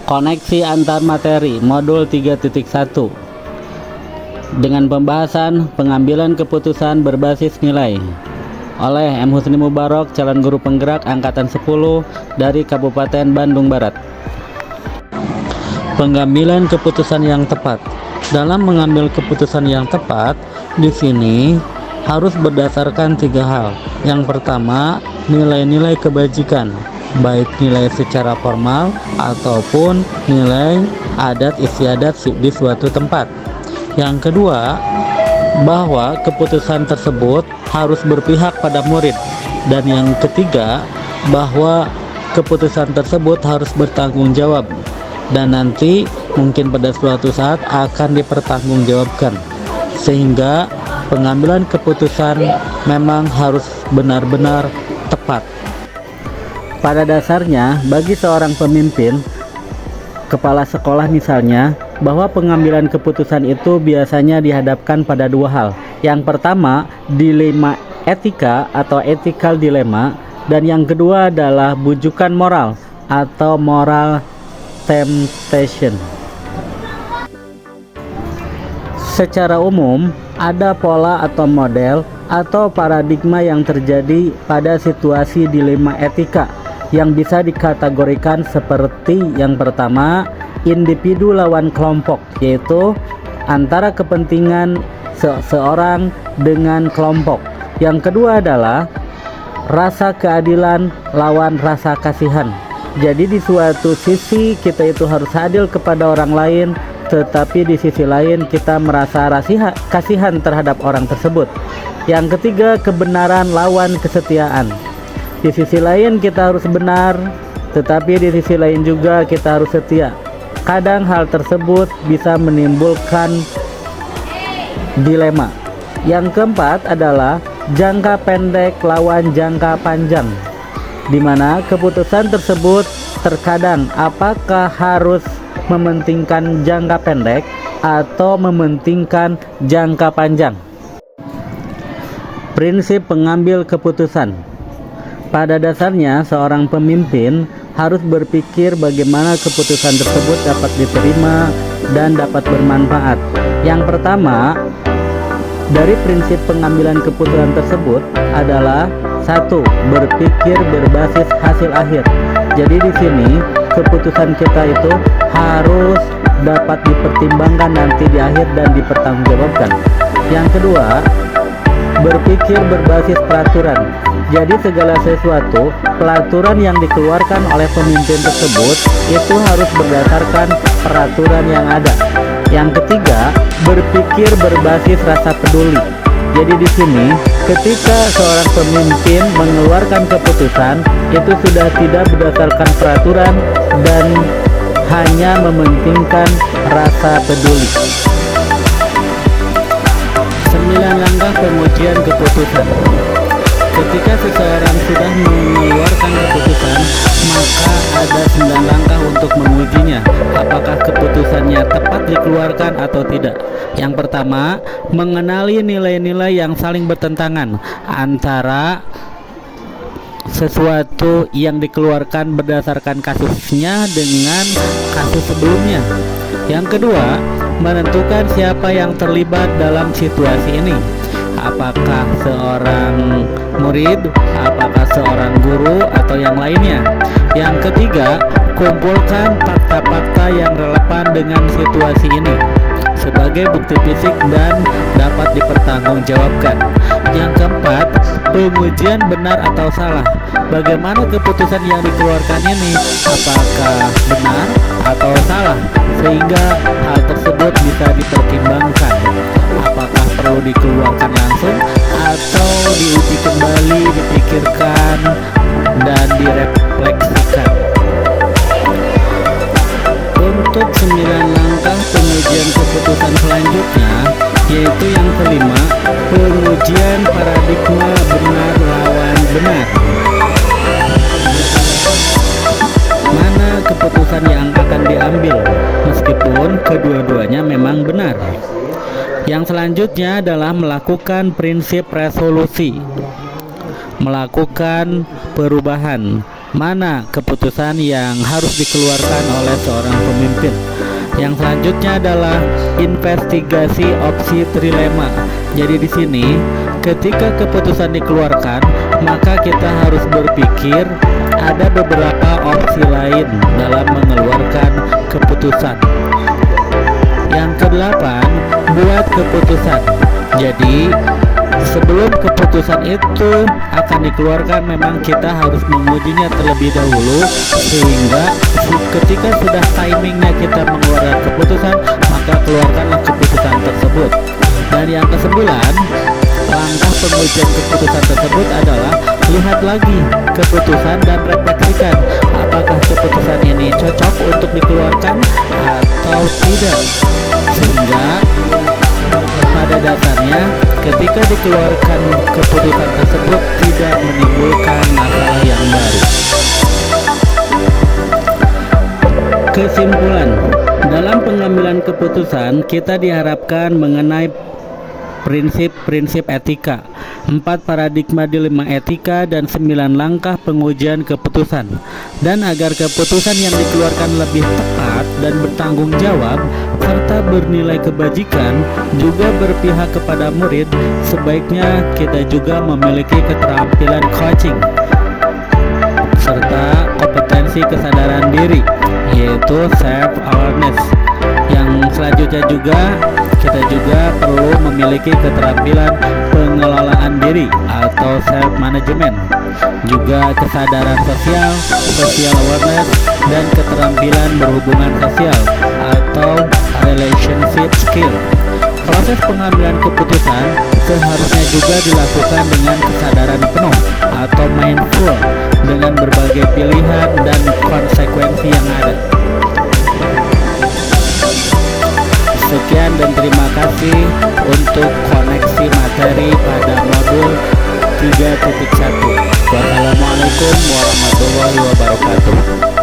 Koneksi antar materi modul 3.1 dengan pembahasan pengambilan keputusan berbasis nilai oleh M. Husni Mubarok, calon guru penggerak angkatan 10 dari Kabupaten Bandung Barat. Pengambilan keputusan yang tepat. Dalam mengambil keputusan yang tepat, di sini harus berdasarkan 3 hal. Yang pertama, nilai-nilai kebajikan, baik nilai secara formal ataupun nilai adat istiadat di suatu tempat. Yang kedua, bahwa keputusan tersebut harus berpihak pada murid. Dan yang ketiga, bahwa keputusan tersebut harus bertanggung jawab dan nanti mungkin pada suatu saat akan dipertanggungjawabkan, sehingga pengambilan keputusan memang harus benar-benar tepat. Pada dasarnya, bagi seorang pemimpin, kepala sekolah misalnya, bahwa pengambilan keputusan itu biasanya dihadapkan pada 2 hal. Yang pertama, dilema etika atau ethical dilemma, dan yang kedua adalah bujukan moral atau moral temptation. Secara umum, ada pola atau model atau paradigma yang terjadi pada situasi dilema etika yang bisa dikategorikan seperti yang pertama, individu lawan kelompok, yaitu antara kepentingan seseorang dengan kelompok. Yang kedua adalah rasa keadilan lawan rasa kasihan. Jadi di suatu sisi kita itu harus adil kepada orang lain, tetapi di sisi lain kita merasa kasihan terhadap orang tersebut. Yang ketiga, kebenaran lawan kesetiaan. Di sisi lain kita harus benar, tetapi di sisi lain juga kita harus setia. Kadang hal tersebut bisa menimbulkan dilema. Yang keempat adalah jangka pendek lawan jangka panjang, di mana keputusan tersebut terkadang apakah harus mementingkan jangka pendek atau mementingkan jangka panjang. Prinsip pengambil keputusan. Pada dasarnya, seorang pemimpin harus berpikir bagaimana keputusan tersebut dapat diterima dan dapat bermanfaat. Yang pertama, dari prinsip pengambilan keputusan tersebut adalah 1. Berpikir berbasis hasil akhir. Jadi di sini keputusan kita itu harus dapat dipertimbangkan nanti di akhir dan dipertanggungjawabkan. Yang kedua, berpikir berbasis peraturan. Jadi segala sesuatu, peraturan yang dikeluarkan oleh pemimpin tersebut itu harus berdasarkan peraturan yang ada. Yang ketiga, berpikir berbasis rasa peduli. Jadi di sini, ketika seorang pemimpin mengeluarkan keputusan, itu sudah tidak berdasarkan peraturan dan hanya mementingkan rasa peduli. 9 langkah pengujian keputusan. Ketika seseorang sudah mengeluarkan keputusan, maka ada 9 langkah untuk mengujinya, apakah keputusannya tepat dikeluarkan atau tidak. Yang pertama, mengenali nilai-nilai yang saling bertentangan antara sesuatu yang dikeluarkan berdasarkan kasusnya dengan kasus sebelumnya. Yang kedua, menentukan siapa yang terlibat dalam situasi ini. Apakah seorang murid, apakah seorang guru, atau yang lainnya. Yang ketiga, kumpulkan fakta-fakta yang relevan dengan situasi ini sebagai bukti fisik dan dapat dipertanggungjawabkan. Yang keempat, pengujian benar atau salah. Bagaimana keputusan yang dikeluarkan ini, apakah benar atau salah, sehingga hal tersebut bisa dipertimbangkan. Apakah perlu dikeluarkan langsung atau diuji kembali, dipikirkan dan direfleksikan. Untuk 9 langkah pengujian keputusan selanjutnya, yaitu yang kelima, pengujian paradigma benar lawan benar. Mana keputusan yang akan diambil, meskipun kedua-duanya memang benar. Yang selanjutnya adalah melakukan prinsip resolusi, melakukan perubahan. Mana keputusan yang harus dikeluarkan oleh seorang pemimpin? Yang selanjutnya adalah investigasi opsi trilema. Jadi di sini ketika keputusan dikeluarkan, maka kita harus berpikir ada beberapa opsi lain dalam mengeluarkan keputusan. Yang kedelapan, buat keputusan. Jadi sebelum keputusan itu akan dikeluarkan, memang kita harus mengujinya terlebih dahulu, sehingga ketika sudah timingnya kita mengeluarkan keputusan, maka keluarkanlah keputusan tersebut. Dan yang kesembilan, langkah pengujian keputusan tersebut adalah lihat lagi keputusan dan refleksikan apakah keputusan ini cocok untuk dikeluarkan atau tidak, sehingga pada dasarnya ketika dikeluarkan keputusan tersebut tidak menimbulkan masalah yang baru. Kesimpulan, dalam pengambilan keputusan kita diharapkan mengenai prinsip-prinsip etika, 4 paradigma dilema etika, dan 9 langkah pengujian keputusan. Dan agar keputusan yang dikeluarkan lebih tepat dan bertanggung jawab serta bernilai kebajikan, juga berpihak kepada murid, sebaiknya kita juga memiliki keterampilan coaching serta kompetensi kesadaran diri, yaitu self awareness. Yang selanjutnya juga kita juga perlu memiliki keterampilan pengelolaan diri atau self management, juga kesadaran sosial, social awareness, dan keterampilan berhubungan sosial atau relationship skill. Proses pengambilan keputusan seharusnya juga dilakukan dengan kesadaran penuh atau mindful, dengan berbagai pilihan dan konsekuensi yang ada. Sekian dan terima kasih untuk koneksi materi pada modul 3.1. Wassalamualaikum warahmatullahi wabarakatuh.